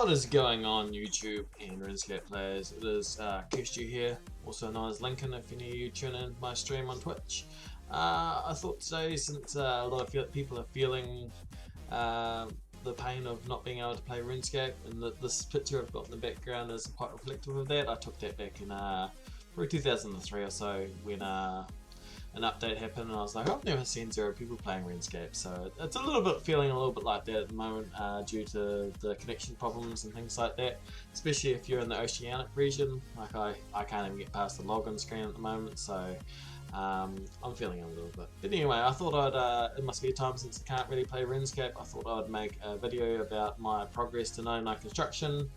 What is going on, YouTube and RuneScape players? It is Curssed You here, also known as Lincoln if any of you tune in my stream on Twitch. I thought today, since a lot of people are feeling the pain of not being able to play RuneScape, and this picture I've got in the background is quite reflective of that. I took that back in probably 2003 or so when an update happened, and I was like, I've never seen 0 people playing RuneScape, so it's a little bit feeling a little bit like that at the moment due to the connection problems and things like that, especially if you're in the oceanic region. Like I can't even get past the login screen at the moment, so I'm feeling it a little bit. But anyway, I thought it must be a time since I can't really play RuneScape, I thought I'd make a video about my progress to 99 construction,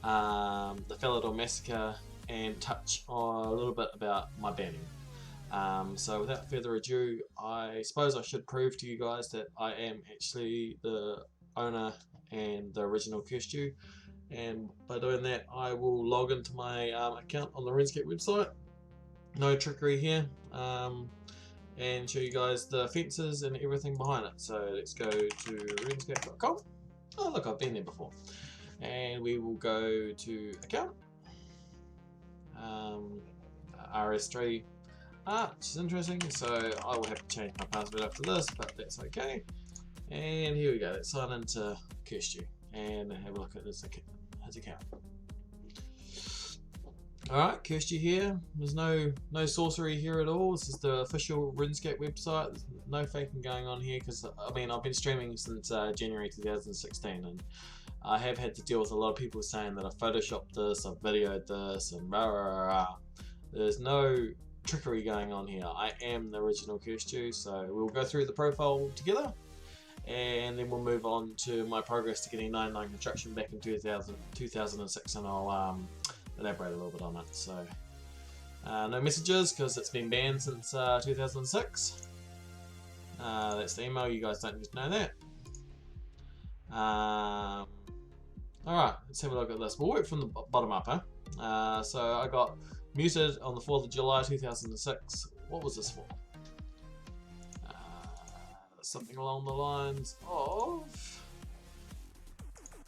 the Falador Massacre, and touch on a little bit about my banning. So without further ado, I suppose I should prove to you guys that I am actually the owner and the original Curssed You, and by doing that I will log into my account on the RuneScape website, no trickery here, and show you guys the fences and everything behind it. So let's go to runescape.com. Oh look, I've been there before, and we will go to account, RS3. Which is interesting, so I will have to change my password after this, but that's okay. And here we go, let's sign into Curssed You and have a look at his account. Alright, Curssed You here. There's no sorcery here at all. This is the official RuneScape website. There's no faking going on here, because I mean, I've been streaming since January 2016, and I have had to deal with a lot of people saying that I photoshopped this, I've videoed this, and rah rah rah. There's no trickery going on here. I am the original Curssed You, so we'll go through the profile together, and then we'll move on to my progress to getting 99 construction back in 2006, and I'll elaborate a little bit on it. So no messages because it's been banned since 2006. That's the email, you guys don't need to know that. Alright, let's have a look at this. We'll work from the bottom up, huh? So I got muted on the 4th of July 2006. What was this for? Something along the lines of...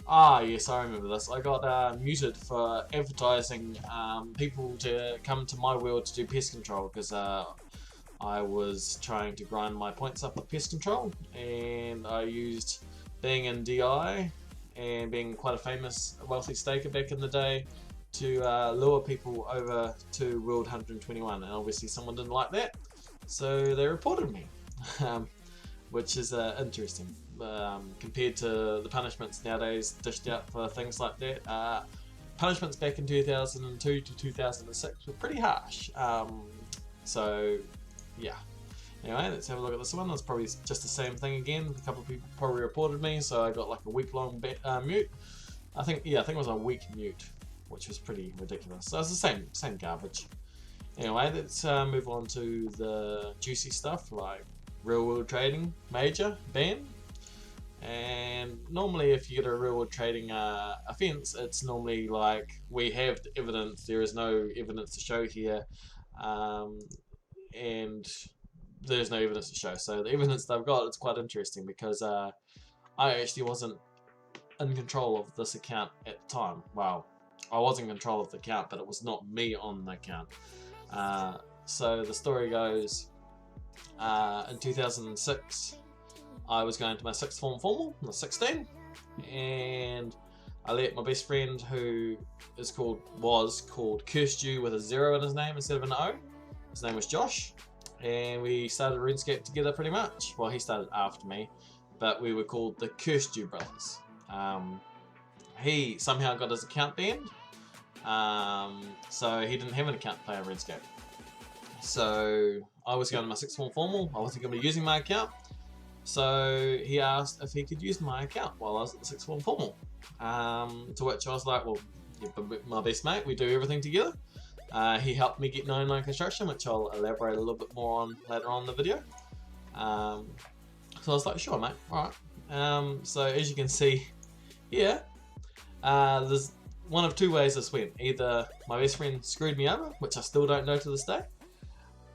yes, I remember this. I got muted for advertising people to come to my world to do pest control, because I was trying to grind my points up with pest control, and I used being in DI and being quite a famous wealthy staker back in the day to lure people over to World 121, and obviously someone didn't like that, so they reported me, which is interesting compared to the punishments nowadays dished out for things like that. Punishments back in 2002 to 2006 were pretty harsh, so yeah. Anyway, let's have a look at this one. It's probably just the same thing again. A couple of people probably reported me, so I got like a week-long mute. I think it was a week mute, which was pretty ridiculous. So it's the same garbage. Anyway, let's move on to the juicy stuff like real world trading major ban. And normally if you get a real world trading offense, it's normally like, we have the evidence, there is no evidence to show here, and there's no evidence to show. So the evidence that I've got, it's quite interesting, because I actually wasn't in control of this account at the time. Well, I was in control of the account, but it was not me on the account. So the story goes, in 2006, I was going to my 6th form formal, I was 16, and I let my best friend, who was called Curssed You with a 0 in his name instead of an O. His name was Josh, and we started RuneScape together pretty much. Well, he started after me, but we were called the Curssed You brothers. He somehow got his account banned, so he didn't have an account to play on RuneScape. So I was going to my 6th form formal, I wasn't going to be using my account, so he asked if he could use my account while I was at the 6th form formal. To which I was like, well, you're my best mate, we do everything together. He helped me get 99 construction, which I'll elaborate a little bit more on later on in the video. So I was like, sure mate, alright. So as you can see here, there's one of two ways this went. Either my best friend screwed me over, which I still don't know to this day,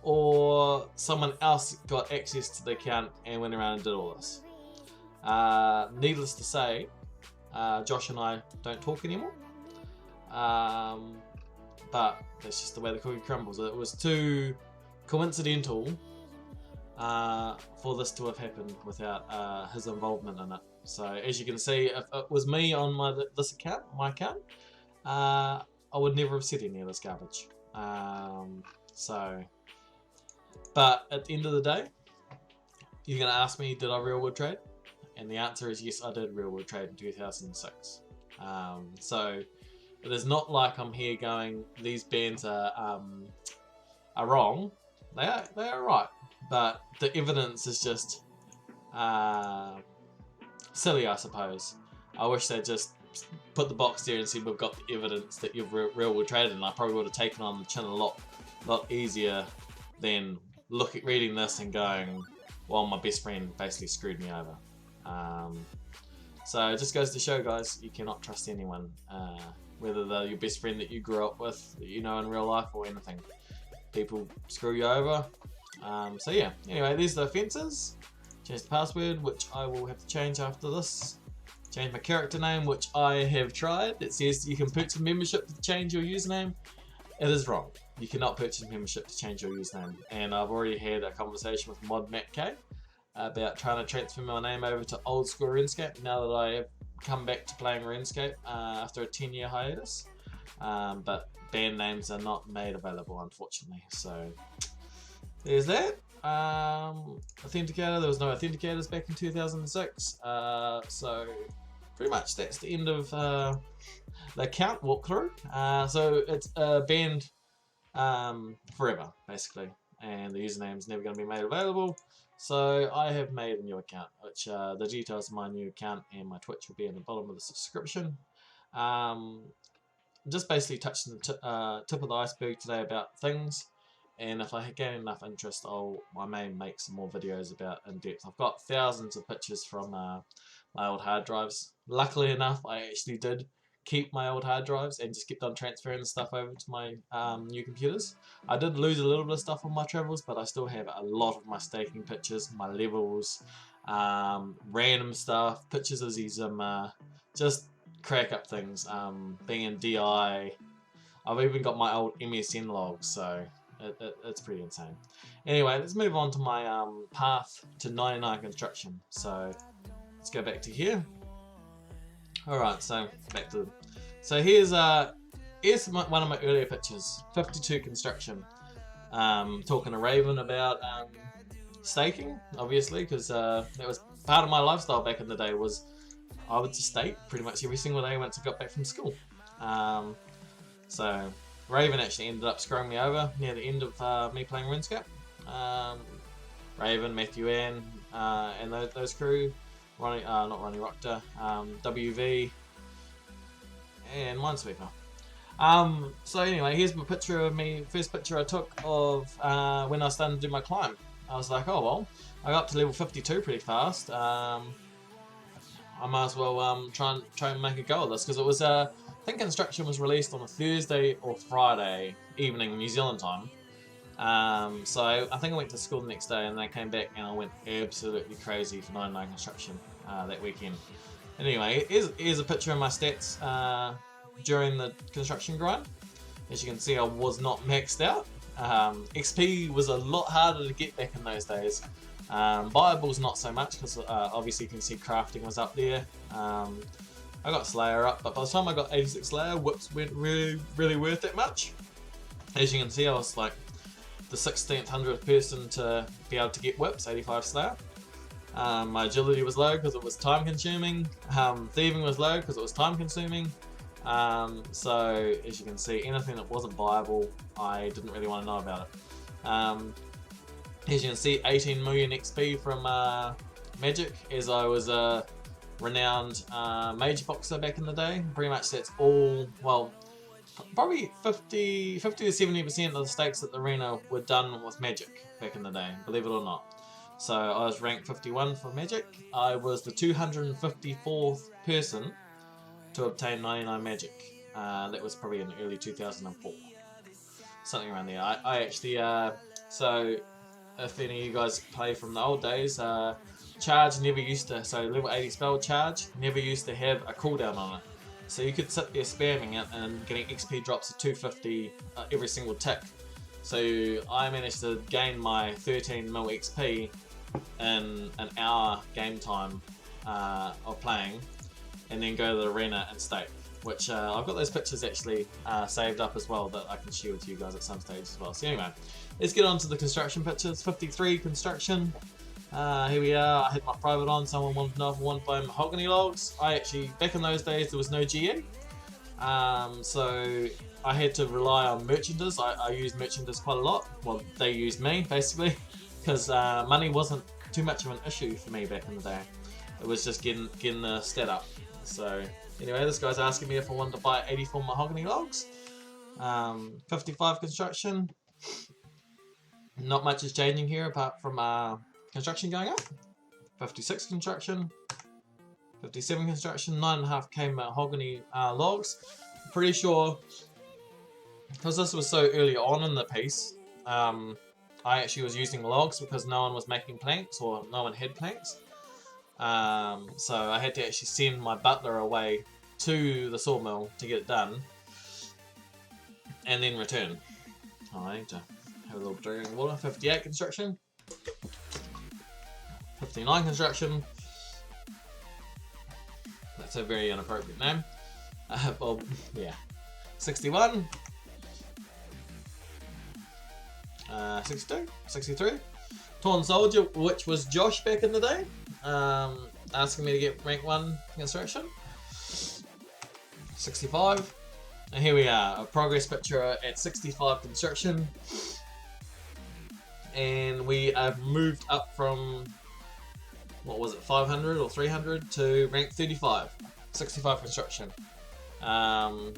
or someone else got access to the account and went around and did all this. Needless to say, Josh and I don't talk anymore. But that's just the way the cookie crumbles. It was too coincidental for this to have happened without his involvement in it. So as you can see, if it was me on my account, I would never have said any of this garbage. But at the end of the day, you're going to ask me, did I real wood trade? And the answer is yes, I did real wood trade in 2006. So it is not like I'm here going, these bands are wrong. They are right, but the evidence is just silly, I suppose. I wish they'd just put the box there and said we've got the evidence that you've real wood traded, and I probably would have taken on the chin a lot easier than reading this and going, well, my best friend basically screwed me over. So it just goes to show, guys, you cannot trust anyone, whether they're your best friend that you grew up with, that you know in real life, or anything. People screw you over. So yeah, anyway, there's the offences. Change the password, which I will have to change after this. Change my character name, which I have tried. It says you can purchase membership to change your username. It is wrong. You cannot purchase membership to change your username. And I've already had a conversation with Mod Matt K about trying to transfer my name over to old school RuneScape now that I have come back to playing RuneScape after a 10-year hiatus. But band names are not made available, unfortunately. So there's that. Authenticator, there was no authenticators back in 2006. So pretty much that's the end of the account walkthrough. So it's banned forever, basically, and the username is never going to be made available. So I have made a new account, which the details of my new account and my Twitch will be in the bottom of the description. Just basically touching the tip of the iceberg today about things, and if I gain enough interest, I may make some more videos about in depth. I've got thousands of pictures from my old hard drives. Luckily enough, I actually did keep my old hard drives and just kept on transferring the stuff over to my new computers. I did lose a little bit of stuff on my travels, but I still have a lot of my staking pictures, my levels, random stuff, pictures of these just crack up things, being in DI. I've even got my old MSN logs, so it's pretty insane. Anyway, let's move on to my path to 99 construction. So let's go back to here. Alright, so back to here's one of my earlier pictures, 52 construction. Talking to Raven about staking, obviously, because that was part of my lifestyle back in the day. Was I would just stake pretty much every single day once I got back from school. So Raven actually ended up screwing me over near the end of me playing RuneScape. Raven, Matthew Ann, and those crew. Ronnie, not Ronnie Rockter, WV, and Minesweeper. So anyway, here's my picture of me, first picture I took of when I was starting to do my climb. I was like, oh well, I got up to level 52 pretty fast. I might as well try and make a go of this, because it was, I think construction was released on a Thursday or Friday evening New Zealand time. So I think I went to school the next day, and then I came back and I went absolutely crazy for 99 construction that weekend. Anyway, here's a picture of my stats during the construction grind. As you can see, I was not maxed out. XP was a lot harder to get back in those days. Viables not so much, because obviously you can see crafting was up there. I got Slayer up, but by the time I got 86 Slayer, whips weren't really worth that much. As you can see, I was like the 16th, 100th person to be able to get whips, 85 Slayer. My agility was low because it was time consuming. Thieving was low because it was time consuming. So as you can see, anything that wasn't viable, I didn't really want to know about it. As you can see, 18 million XP from Magic, as I was a renowned major boxer back in the day. Pretty much that's all, well, probably 50 to 70% of the stakes at the arena were done with Magic back in the day, believe it or not. So I was ranked 51 for Magic. I was the 254th person to obtain 99 Magic. That was probably in early 2004. Something around there. I actually, so if any of you guys play from the old days, charge never used to, so level 80 spell charge never used to have a cooldown on it. So you could sit there spamming it and getting XP drops of 250 every single tick. So I managed to gain my 13 mil XP in an hour game time of playing, and then go to the arena and stake. Which I've got those pictures actually saved up as well that I can share with you guys at some stage as well. So anyway, let's get on to the construction pictures. 53 construction. Here we are. I had my private on. Someone wanted to know if I wanted to buy mahogany logs. I actually, back in those days, there was no GE. So I had to rely on merchanters. I used merchanters quite a lot. Well, they used me basically, because money wasn't too much of an issue for me back in the day. It was just getting the stat up. So anyway, this guy's asking me if I wanted to buy 84 mahogany logs. 55 construction. Not much is changing here apart from construction going up. 56 construction. 57 construction. 9.5k mahogany logs. I'm pretty sure, because this was so early on in the piece, I actually was using logs because no one was making planks, or no one had planks. So I had to actually send my butler away to the sawmill to get it done, and then return. I need to have a little drink of water. 58 construction. 59 construction. That's a very inappropriate name. Well, yeah. 61. 62. 63. Torn Soldier, which was Josh back in the day. Asking me to get rank 1 construction. 65. And here we are, a progress picture at 65 construction. And we have moved up from, what was it, 500 or 300 to rank 35. 65 construction. I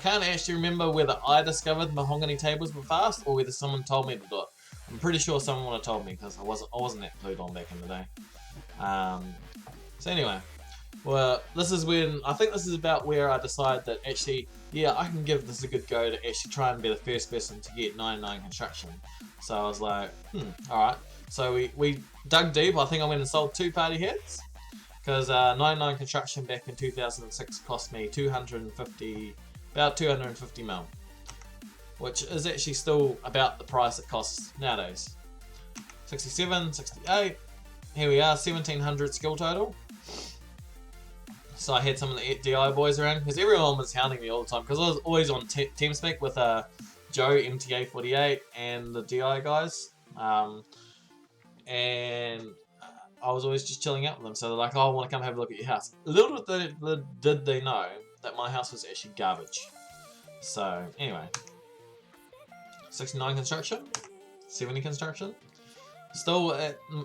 can't actually remember whether I discovered mahogany tables were fast or whether someone told me to do it. I'm pretty sure someone would have told me because I wasn't that clued on back in the day. So anyway, well, this is when, I think this is about where I decided that actually, yeah, I can give this a good go to actually try and be the first person to get 99 construction. So I was like, alright. So we dug deep. I think I went and sold 2 party heads, because 99 construction back in 2006 cost me about 250 mil, which is actually still about the price it costs nowadays. 67, 68. Here we are, 1700 skill total. So I had some of the DI boys around, because everyone was hounding me all the time, because I was always on TeamSpeak with Joe, MTA48, and the DI guys. And I was always just chilling out with them, so they're like, oh, I want to come have a look at your house. Little did they know that my house was actually garbage. So, anyway. 69 construction. 70 construction. Still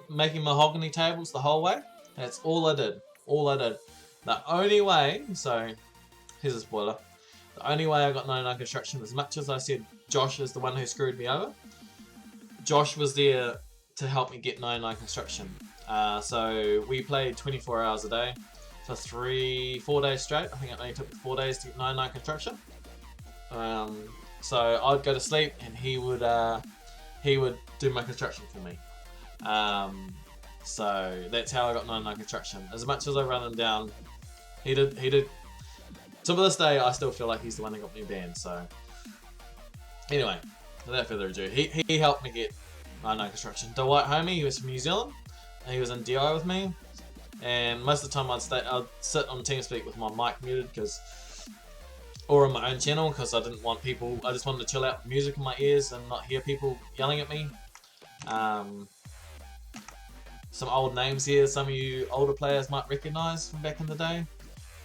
making mahogany tables the whole way. That's all I did. All I did. The only way, so here's a spoiler. The only way I got 99 construction, as much as I said Josh is the one who screwed me over, Josh was there to help me get 99 construction. So we played 24 hours a day for 4 days straight. I think it only took 4 days to get 99 construction. So I'd go to sleep and he would do my construction for me. So that's how I got 99 construction. As much as I run him down, he did. To this day, I still feel like he's the one that got me banned. So anyway, without further ado, he helped me get 99 construction. Dwight Homie, he was from New Zealand, and he was in DI with me. And most of the time, I'd sit on TeamSpeak with my mic muted, or on my own channel, because I didn't want people. I just wanted to chill out with music in my ears and not hear people yelling at me. Some old names here, some of you older players might recognise from back in the day.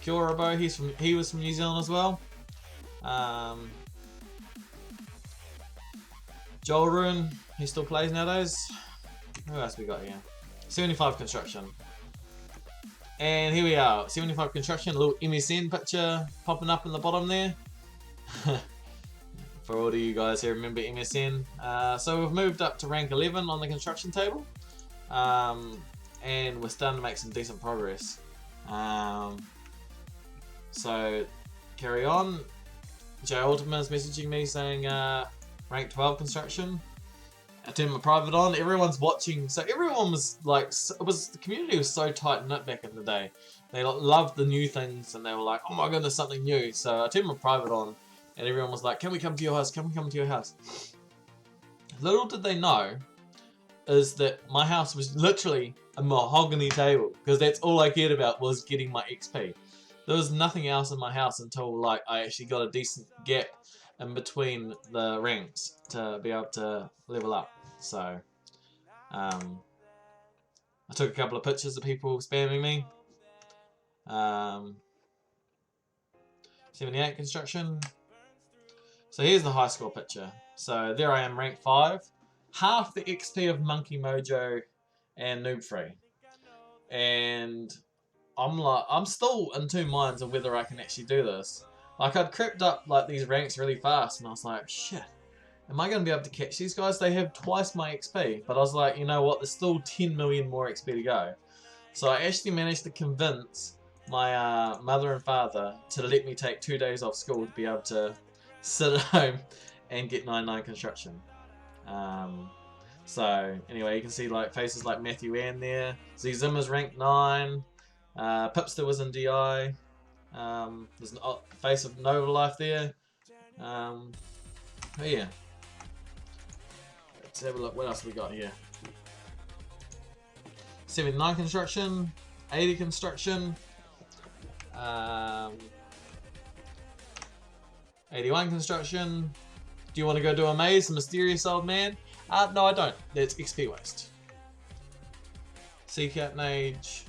Kia ora, Bo, he was from New Zealand as well. Joel Ruin, he still plays nowadays. Who else we got here? 75 construction. And here we are, 75 construction, a little MSN picture popping up in the bottom there. For all of you guys who remember MSN. So we've moved up to rank 11 on the construction table. And we're starting to make some decent progress. So carry on. Jay Ultima is messaging me saying rank 12 construction. I turned my private on. Everyone's watching, so everyone was like, the community was so tight knit back in the day. They loved the new things, and they were like, "Oh my goodness, something new!" So I turned my private on, and everyone was like, "Can we come to your house? Can we come to your house?" Little did they know is that my house was literally a mahogany table, because that's all I cared about was getting my XP. There was nothing else in my house until like I actually got a decent gap in between the ranks to be able to level up. So I took a couple of pictures of people spamming me. 78 construction. So here's the high score picture. So there I am, rank 5. Half the XP of Monkey Mojo and Noob Free. And I'm still in two minds of whether I can actually do this. Like, I'd crept up like these ranks really fast, and I was like, shit, am I going to be able to catch these guys? They have twice my XP. But I was like, you know what, there's still 10 million more XP to go. So I actually managed to convince my mother and father to let me take 2 days off school to be able to sit at home and get 99 construction. So anyway, you can see like faces like Matthew Ann there. Z Zimmer's ranked 9. Pipster was in DI. There's a face of Nova Life there. But yeah. Let's have a look. What else we got here? 79 construction, 80 construction, 81 construction. Do you want to go do a maze, the mysterious old man? No, I don't. That's XP waste. Sea Captain Age.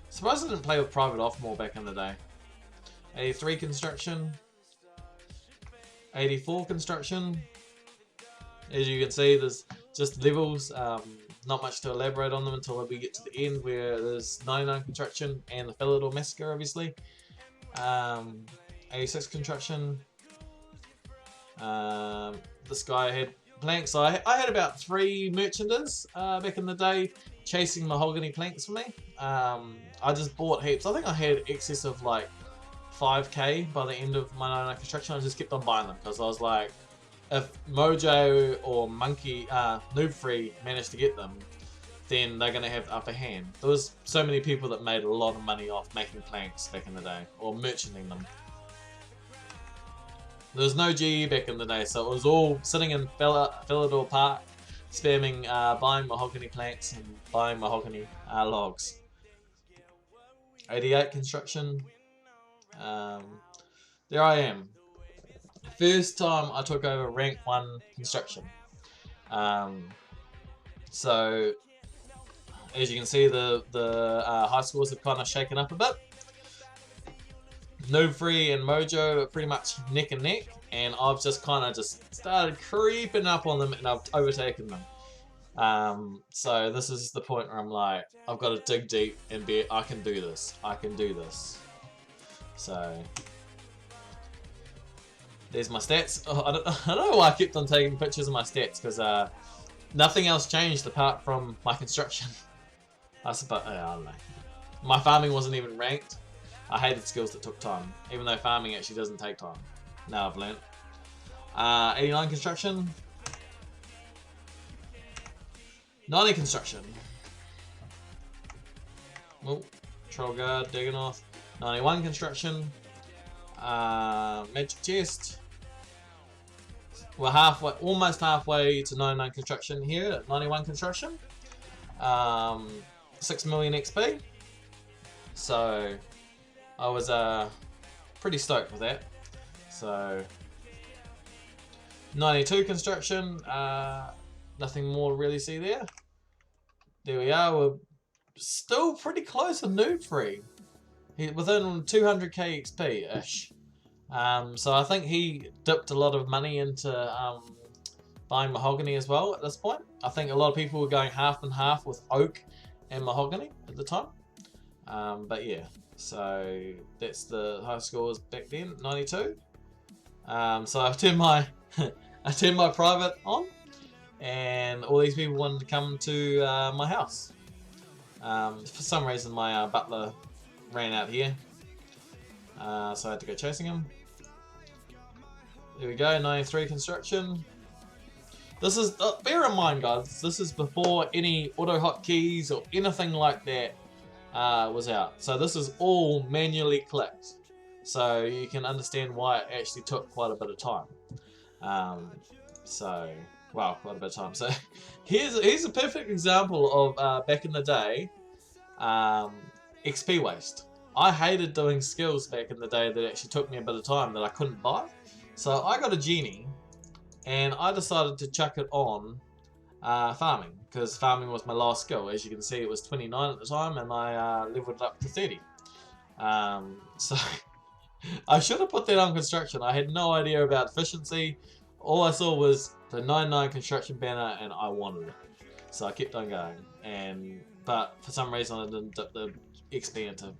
Surprised I didn't play with Private Off more back in the day. 83 construction. 84 construction. As you can see, there's just levels. Not much to elaborate on them until we get to the end where there's 99 construction and the Falador Massacre, obviously. 86 construction. This guy had planks. So I had about 3 merchanders back in the day chasing mahogany planks for me. I just bought heaps. I think I had excess of like 5k by the end of my 99 construction. I just kept on buying them because I was like, if Mojo or Monkey Noob Free managed to get them, then they're going to have the upper hand. There was so many people that made a lot of money off making planks back in the day, or merchanting them. There was no GE back in the day, so it was all sitting in Falador Park, spamming buying mahogany planks and buying mahogany logs. 88 construction. There I am. First time I took over rank 1 construction. So as you can see, the high scores have kind of shaken up a bit. Noob Free and Mojo are pretty much neck and neck, and I've just kind of just started creeping up on them and I've overtaken them. So this is the point where I'm like, I've got to dig deep and be, I can do this. I can do this. So there's my stats. Oh, I don't know why I kept on taking pictures of my stats, because nothing else changed apart from my construction. I suppose, I don't know. My farming wasn't even ranked. I hated skills that took time, even though farming actually doesn't take time. Now I've learnt. 89 construction. 90 construction. Oh, Troll Guard, Dagonoth. 91 construction. Magic Chest. We're halfway, almost halfway to 99 construction here at 91 construction. 6 million XP. So I was pretty stoked with that. So 92 construction. Nothing more to really see there. There we are. We're still pretty close to Noob Free. Within 200k XP-ish. So I think he dipped a lot of money into buying mahogany as well at this point. I think a lot of people were going half and half with oak and mahogany at the time. But yeah, so that's the high scores back then, 92. So I've turned my I turned my private on, and all these people wanted to come to my house. For some reason my butler ran out here, so I had to go chasing him. There we go, 93 construction. This is, bear in mind guys, this is before any auto hotkeys or anything like that was out. So this is all manually clicked. So you can understand why it actually took quite a bit of time. Wow, quite a bit of time. So here's a perfect example of back in the day, XP waste. I hated doing skills back in the day that actually took me a bit of time that I couldn't buy. So I got a genie, and I decided to chuck it on farming, because farming was my last skill. As you can see, it was 29 at the time, and I leveled it up to 30. So I should have put that on construction. I had no idea about efficiency. All I saw was the 99 construction banner, and I wanted it. So I kept on going, but for some reason I didn't dip the XP into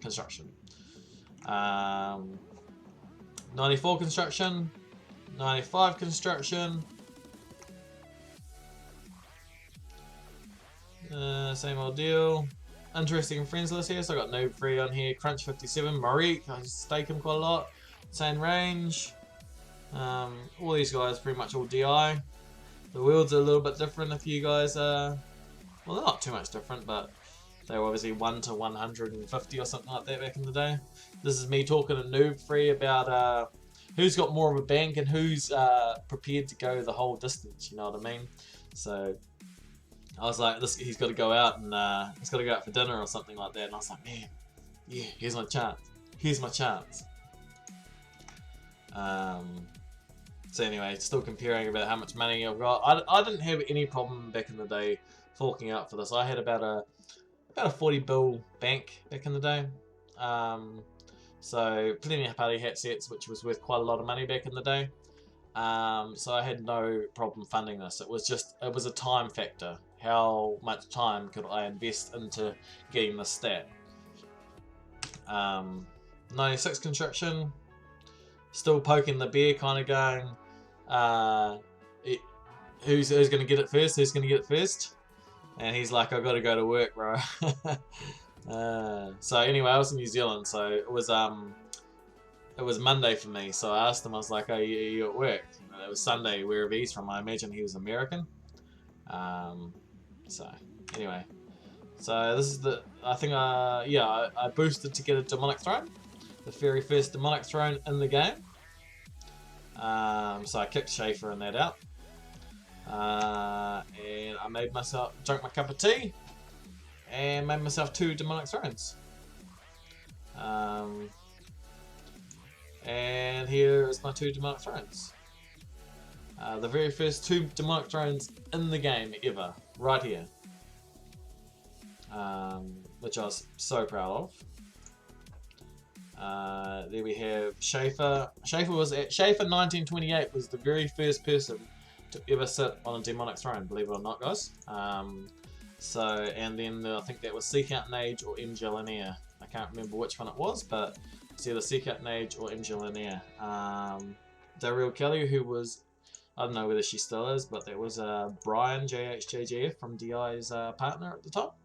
construction. 94 construction, 95 construction, same old deal. Interesting friends list here, so I got Noob Free on here, Crunch 57, Marik, I stake him quite a lot, Insane Range, all these guys pretty much all DI. The wields are a little bit different if you guys well, they're not too much different, but they were obviously 1 to 150 or something like that back in the day. This is me talking to Noob Free about who's got more of a bank and who's prepared to go the whole distance, you know what I mean? So I was like, he's got to go out and he's got to go out for dinner or something like that, and I was like, man, yeah, here's my chance. Here's my chance. So anyway, still comparing about how much money I've got. I didn't have any problem back in the day forking out for this. I had about a 40 bill bank back in the day. So plenty of party hat sets, which was worth quite a lot of money back in the day. So I had no problem funding this. It was a time factor. How much time could I invest into getting this stat? 96 construction, still poking the bear, kind of going, who's going to get it first? Who's going to get it first? And he's like, I've got to go to work, bro. So anyway, I was in New Zealand, so it was Monday for me. So I asked him, I was like, oh, you at work? And it was Sunday, wherever he's from. I imagine he was American. So anyway, so this is I boosted to get a demonic throne, the very first demonic throne in the game. So I kicked Schaefer and that out, and I drank my cup of tea, and made myself 2 demonic thrones. And here is my 2 demonic thrones. The very first 2 demonic thrones in the game ever, right here, which I was so proud of. There we have Schaefer. Schaefer 1928 was the very first person to ever sit on a demonic throne, believe it or not, guys. And then I think that was Seek Out Nage or Linear. I can't remember which one it was, but it's either Seek Out Nage or Linear. Daryl Kelly, who was, I don't know whether she still is, but there was Brian JHJGF from DI's partner at the top,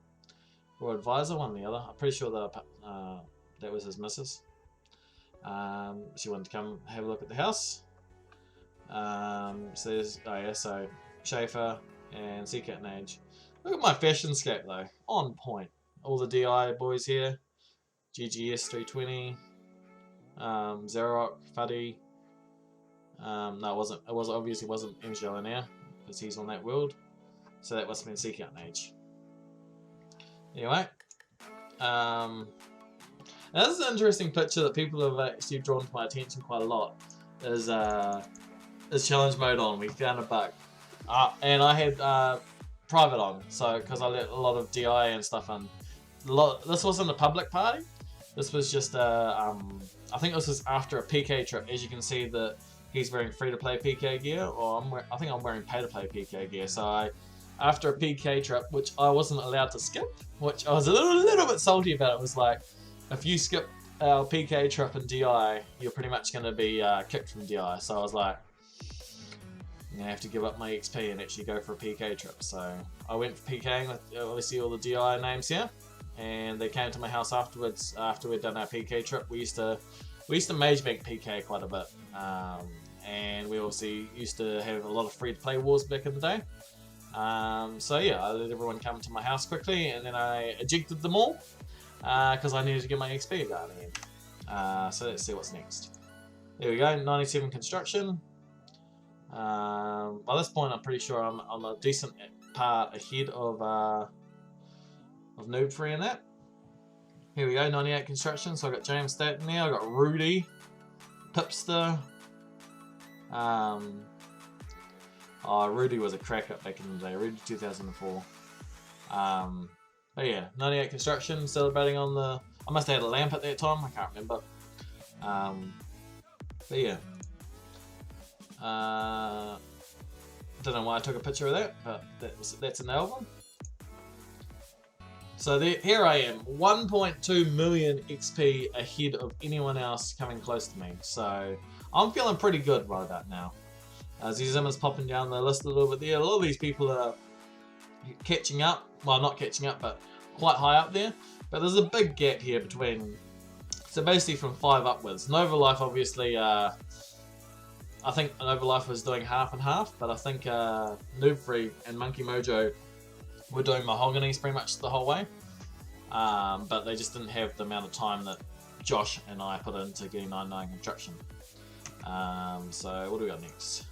or advisor, one or the other. I'm pretty sure that was his missus. She wanted to come have a look at the house. So Schaefer and Seek Out Nage. Look at my fashion scape though, on point. All the DI boys here. GGS 320, Xerox, Fuddy. No, it wasn't. It obviously wasn't Linear because he's on that world. So that must have been Seek Out Nage. Anyway, now this is an interesting picture that people have actually drawn to my attention quite a lot. Is challenge mode on. We found a bug, and I had private on, so because I let a lot of DI and stuff in. This wasn't a public party. This was just I think this was after a PK trip. As you can see, that he's wearing free-to-play PK gear, or I think I'm wearing pay-to-play PK gear. So after a PK trip, which I wasn't allowed to skip, which I was a little bit salty about. It was like, if you skip our PK trip in DI, you're pretty much going to be kicked from DI. So I was like, I'm going to have to give up my XP and actually go for a PK trip. So I went for PKing with obviously all the DI names here, and they came to my house afterwards after we'd done our PK trip. We used to mage bank PK quite a bit, and we obviously used to have a lot of free-to-play wars back in the day. So yeah, I let everyone come to my house quickly, and then I ejected them all because I needed to get my XP going again. So let's see what's next. There we go, 97 construction. By this point, I'm pretty sure I'm on a decent part ahead of Noob Free in that. Here we go, 98 construction. So I got James Staten there. I got Rudy, Pipster. Oh, Rudy was a cracker back in the day. Rudy 2004. But yeah, 98 construction. Celebrating on the. I must have had a lamp at that time. I can't remember. But yeah. I don't know why I took a picture of that, but that's in the album. So here I am, 1.2 million XP ahead of anyone else coming close to me. So I'm feeling pretty good right about now. ZZM is popping down the list a little bit there. A lot of these people are catching up. Well, not catching up, but quite high up there. But there's a big gap here between. So basically from 5 upwards. Nova Life obviously. I think Nova Life was doing half and half, but I think Noob Free and Monkey Mojo were doing Mahogany's pretty much the whole way. But they just didn't have the amount of time that Josh and I put into getting 99 construction. So what do we got next?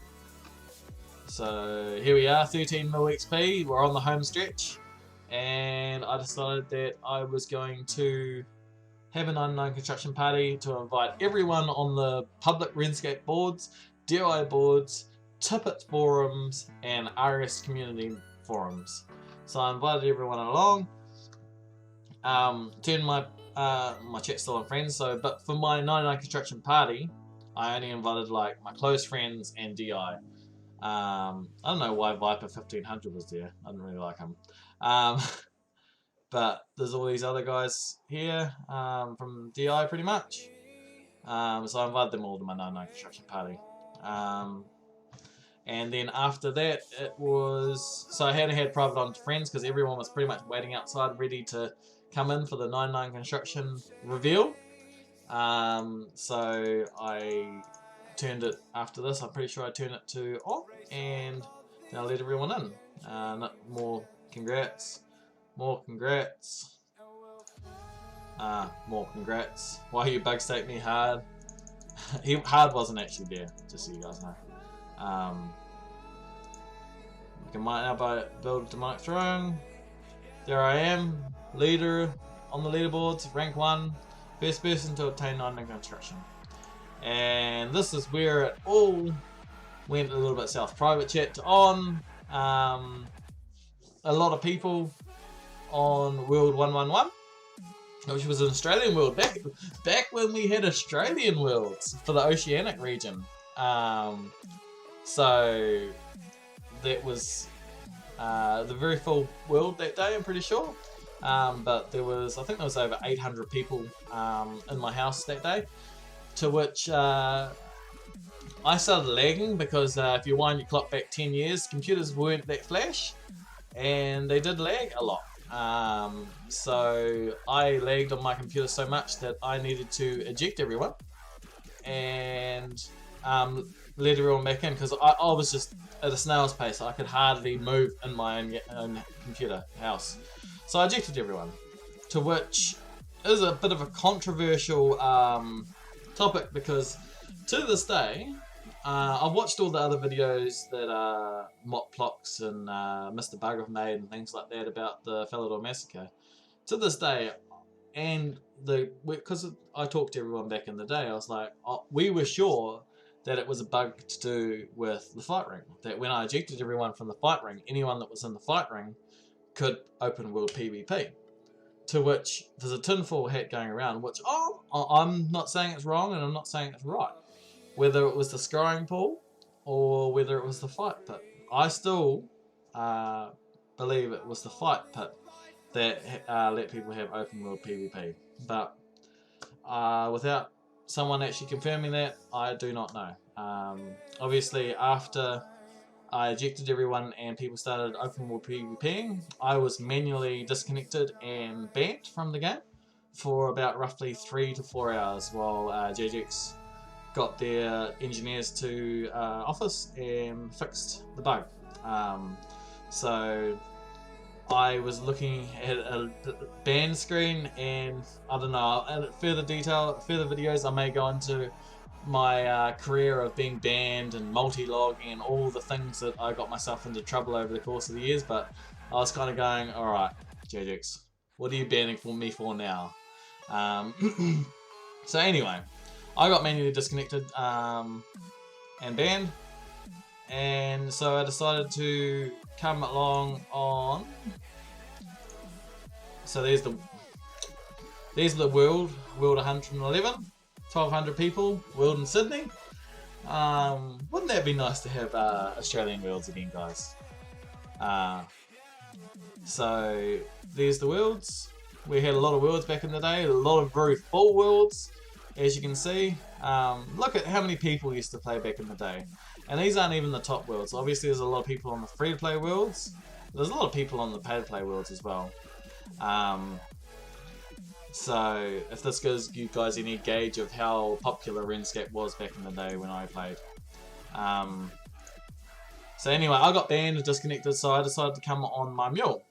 So here we are, 13 mil XP, we're on the home stretch, and I decided that I was going to have a 99 construction party to invite everyone on the public RuneScape boards, DIY boards, Tippet forums, and RS community forums. So I invited everyone along. Turned my chat still on friends. So, but for my 99 construction party, I only invited like my close friends and DI. I don't know why Viper 1500 was there. I didn't really like him. But there's all these other guys here from DI pretty much. So I invited them all to my 99 construction party. And then after that, it was. So I hadn't had private on friends because everyone was pretty much waiting outside ready to come in for the 99 construction reveal. So I turned it after this. I'm pretty sure I turned it to off, and then I let everyone in. More congrats. More congrats. More congrats. Why you bug state me hard? Hard wasn't actually there, just so you guys know. We can now build a demonic throne. There I am, leader on the leaderboards, rank 1, first person to obtain 99 construction. And this is where it all went a little bit south. Private chat on, a lot of people on World 111, which was an Australian world back when we had Australian worlds for the Oceanic region. So that was the very full world that day, I'm pretty sure. But there was, I think there was over 800 people in my house that day, to which I started lagging because if you wind your clock back 10 years, computers weren't that flash, and they did lag a lot. So I lagged on my computer so much that I needed to eject everyone and let everyone back in, because I was just at a snail's pace. I could hardly move in my own computer house. So I ejected everyone, to which is a bit of a controversial topic, because to this day, I've watched all the other videos that Motplox and Mr. Bug have made and things like that about the Falador Massacre. To this day, and because I talked to everyone back in the day, I was like, we were sure that it was a bug to do with the fight ring. That when I ejected everyone from the fight ring, anyone that was in the fight ring could open world PvP. To which there's a tinfoil hat going around, which I'm not saying it's wrong and I'm not saying it's right. Whether it was the scrying pool or whether it was the fight pit, I still believe it was the fight pit that let people have open world PvP. But without someone actually confirming that, I do not know. Obviously, after I ejected everyone and people started open world PvPing, I was manually disconnected and banned from the game for about roughly 3 to 4 hours while JJX got their engineers to office and fixed the bug. So I was looking at a ban screen, and I don't know, further videos I may go into my career of being banned and multi-logging and all the things that I got myself into trouble over the course of the years, but I was kind of going, alright, JJX, what are you banning me for now? So anyway, I got manually disconnected and banned, and so I decided to come along on. So there's the world 111, 1,200 people, world in Sydney. Wouldn't that be nice to have Australian worlds again, guys? So there's the worlds. We had a lot of worlds back in the day, a lot of very full worlds, as you can see. Look at how many people used to play back in the day. And these aren't even the top worlds. Obviously there's a lot of people on the free-to-play worlds. There's a lot of people on the pay-to-play worlds as well. So if this gives you guys any gauge of how popular RuneScape was back in the day when I played. So anyway, I got banned and disconnected, so I decided to come on my mule,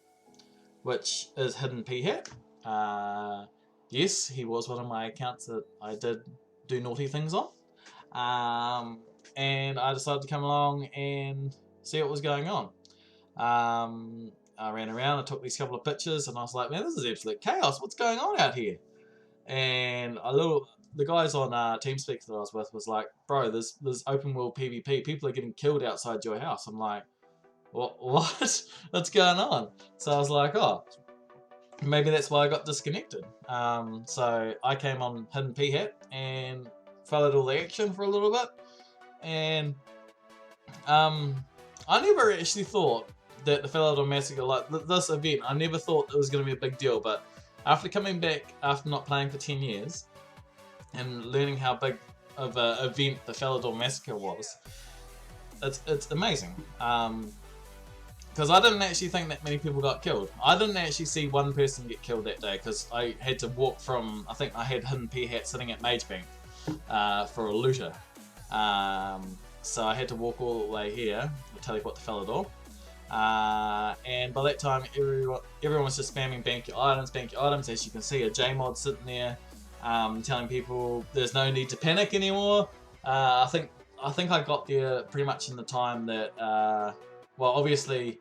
which is Hidden P-Hat. Yes, he was one of my accounts that I did do naughty things on. And I decided to come along and see what was going on. I ran around, I took these couple of pictures, and I was like, man, this is absolute chaos. What's going on out here? And the guys on TeamSpeak that I was with was like, bro, there's open world PvP. People are getting killed outside your house. I'm like, what? What's going on? So I was like, oh, maybe that's why I got disconnected. So I came on Hidden P-Hat and followed all the action for a little bit. And I never actually thought that the Falador Massacre, like this event, I never thought it was going to be a big deal, but after coming back, after not playing for 10 years, and learning how big of an event the Falador Massacre was, it's amazing. Because I didn't actually think that many people got killed. I didn't actually see one person get killed that day, because I had to walk from, I think I had Hidden P-Hat sitting at Mage Bank for a looter. So I had to walk all the way here, teleport to Falador. And by that time, everyone was just spamming bank your items. As you can see, a JMod sitting there, telling people there's no need to panic anymore. I think I got there pretty much in the time that, well, obviously,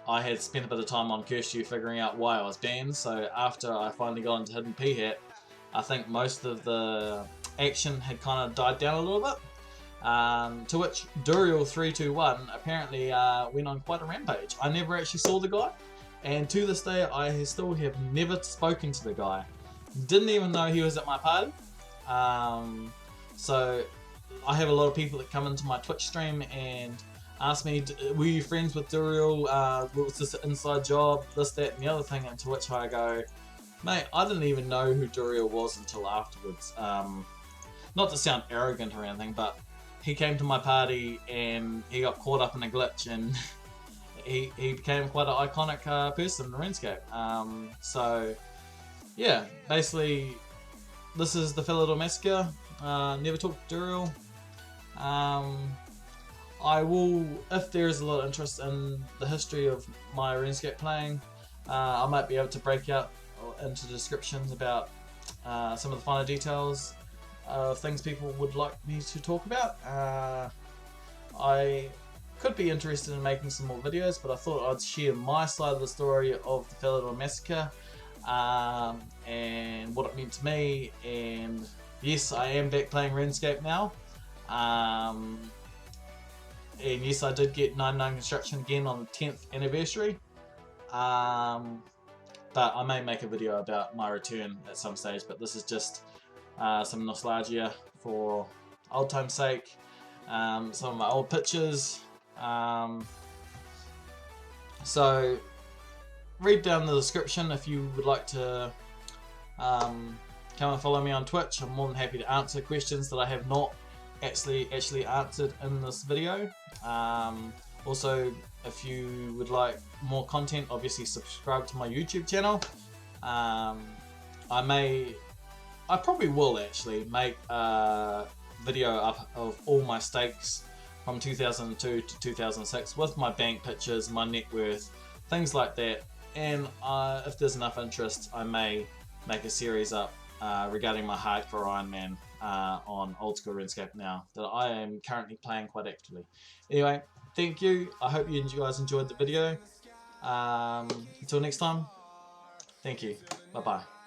I had spent a bit of time on Curssed You figuring out why I was banned. So after I finally got into Hidden P-Hat, I think most of the action had kind of died down a little bit. To which Duriel321 apparently went on quite a rampage. I never actually saw the guy, and to this day I still have never spoken to the guy. Didn't even know he was at my party. So I have a lot of people that come into my Twitch stream and ask me, were you friends with Duriel? Was this an inside job? This, that, and the other thing. And to which I go, mate, I didn't even know who Duriel was until afterwards. Not to sound arrogant or anything, but he came to my party and he got caught up in a glitch, and he became quite an iconic person in RuneScape. So yeah, basically this is the Falador Massacre. Never talked to Duriel. I will, if there is a lot of interest in the history of my RuneScape playing, I might be able to break out into descriptions about some of the finer details of things people would like me to talk about. I could be interested in making some more videos, but I thought I'd share my side of the story of the Falador Massacre, and what it meant to me. And yes, I am back playing RuneScape now, and yes, I did get 99 construction again on the 10th anniversary, but I may make a video about my return at some stage. But this is just some nostalgia for old time's sake, some of my old pictures. So read down the description if you would like to come and follow me on Twitch. I'm more than happy to answer questions that I have not actually answered in this video. Also, if you would like more content, obviously subscribe to my YouTube channel. I probably will actually make video up of all my stakes from 2002 to 2006 with my bank pictures, my net worth, things like that. And if there's enough interest, I may make a series up regarding my hardcore Ironman on old school RuneScape now that I am currently playing quite actively. Anyway, thank you. I hope you guys enjoyed the video. Until next time, thank you. Bye bye.